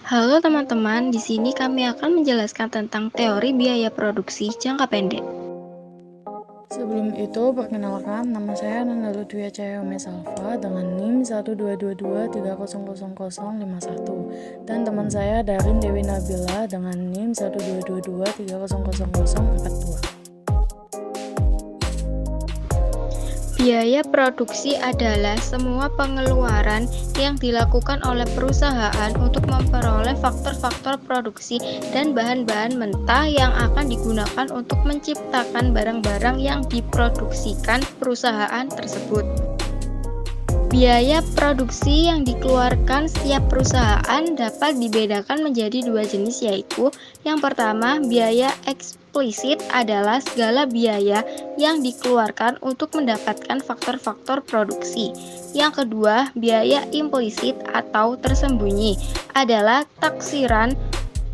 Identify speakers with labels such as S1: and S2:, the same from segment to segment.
S1: Halo teman-teman, di sini kami akan menjelaskan tentang teori biaya produksi jangka pendek.
S2: Sebelum itu, perkenalkan, nama saya Nanda Lutfia Cahayome Salva dengan NIM 12223000051 dan teman saya Darin Dewi Nabila dengan NIM 12223000042.
S1: Biaya produksi adalah semua pengeluaran yang dilakukan oleh perusahaan untuk memperoleh faktor-faktor produksi dan bahan-bahan mentah yang akan digunakan untuk menciptakan barang-barang yang diproduksikan perusahaan tersebut. Biaya produksi yang dikeluarkan setiap perusahaan dapat dibedakan menjadi dua jenis, yaitu yang pertama, biaya eksplisit adalah segala biaya yang dikeluarkan untuk mendapatkan faktor-faktor produksi. Yang kedua, biaya implisit atau tersembunyi adalah taksiran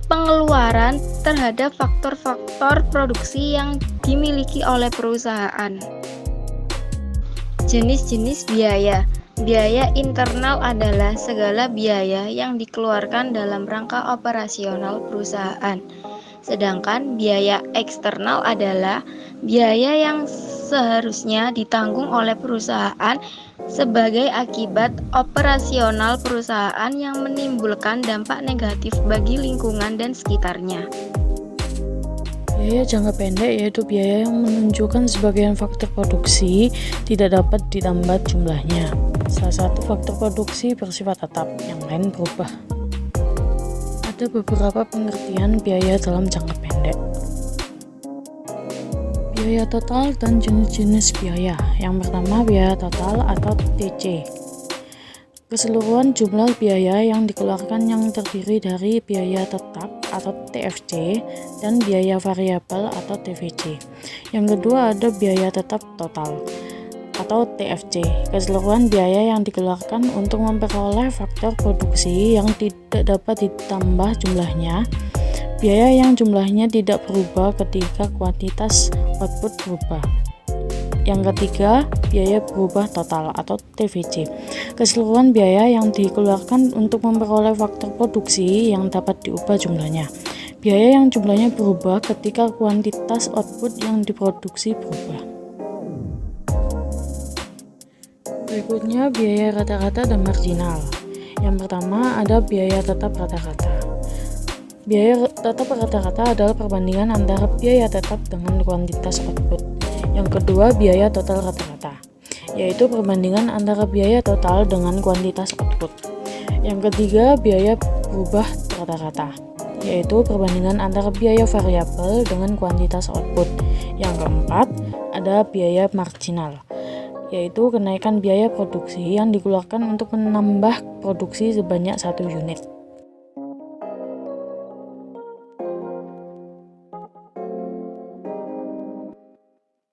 S1: pengeluaran terhadap faktor-faktor produksi yang dimiliki oleh perusahaan. Jenis-jenis biaya. Biaya internal adalah segala biaya yang dikeluarkan dalam rangka operasional perusahaan. Sedangkan biaya eksternal adalah biaya yang seharusnya ditanggung oleh perusahaan sebagai akibat operasional perusahaan yang menimbulkan dampak negatif bagi lingkungan dan sekitarnya.
S2: Biaya jangka pendek yaitu biaya yang menunjukkan sebagian faktor produksi tidak dapat ditambah jumlahnya. Salah satu faktor produksi bersifat tetap, yang lain berubah. Ada beberapa pengertian biaya dalam jangka pendek. Biaya total dan jenis-jenis biaya. Yang pertama, biaya total atau TC. Keseluruhan jumlah biaya yang dikeluarkan yang terdiri dari biaya tetap atau TFC dan biaya variabel atau TVC. Yang kedua ada biaya tetap total atau TFC. Keseluruhan biaya yang dikeluarkan untuk memperoleh faktor produksi yang tidak dapat ditambah jumlahnya. Biaya yang jumlahnya tidak berubah ketika kuantitas output berubah. Yang ketiga, biaya berubah total atau TVC. Keseluruhan biaya yang dikeluarkan untuk memperoleh faktor produksi yang dapat diubah jumlahnya. Biaya yang jumlahnya berubah ketika kuantitas output yang diproduksi berubah. Berikutnya, biaya rata-rata dan marginal. Yang pertama ada biaya tetap rata-rata. Biaya tetap rata-rata adalah perbandingan antara biaya tetap dengan kuantitas output. Yang kedua, biaya total rata-rata, yaitu perbandingan antara biaya total dengan kuantitas output. Yang ketiga, biaya berubah rata-rata, yaitu perbandingan antara biaya variabel dengan kuantitas output. Yang keempat, ada biaya marginal, yaitu kenaikan biaya produksi yang dikeluarkan untuk menambah produksi sebanyak 1 unit.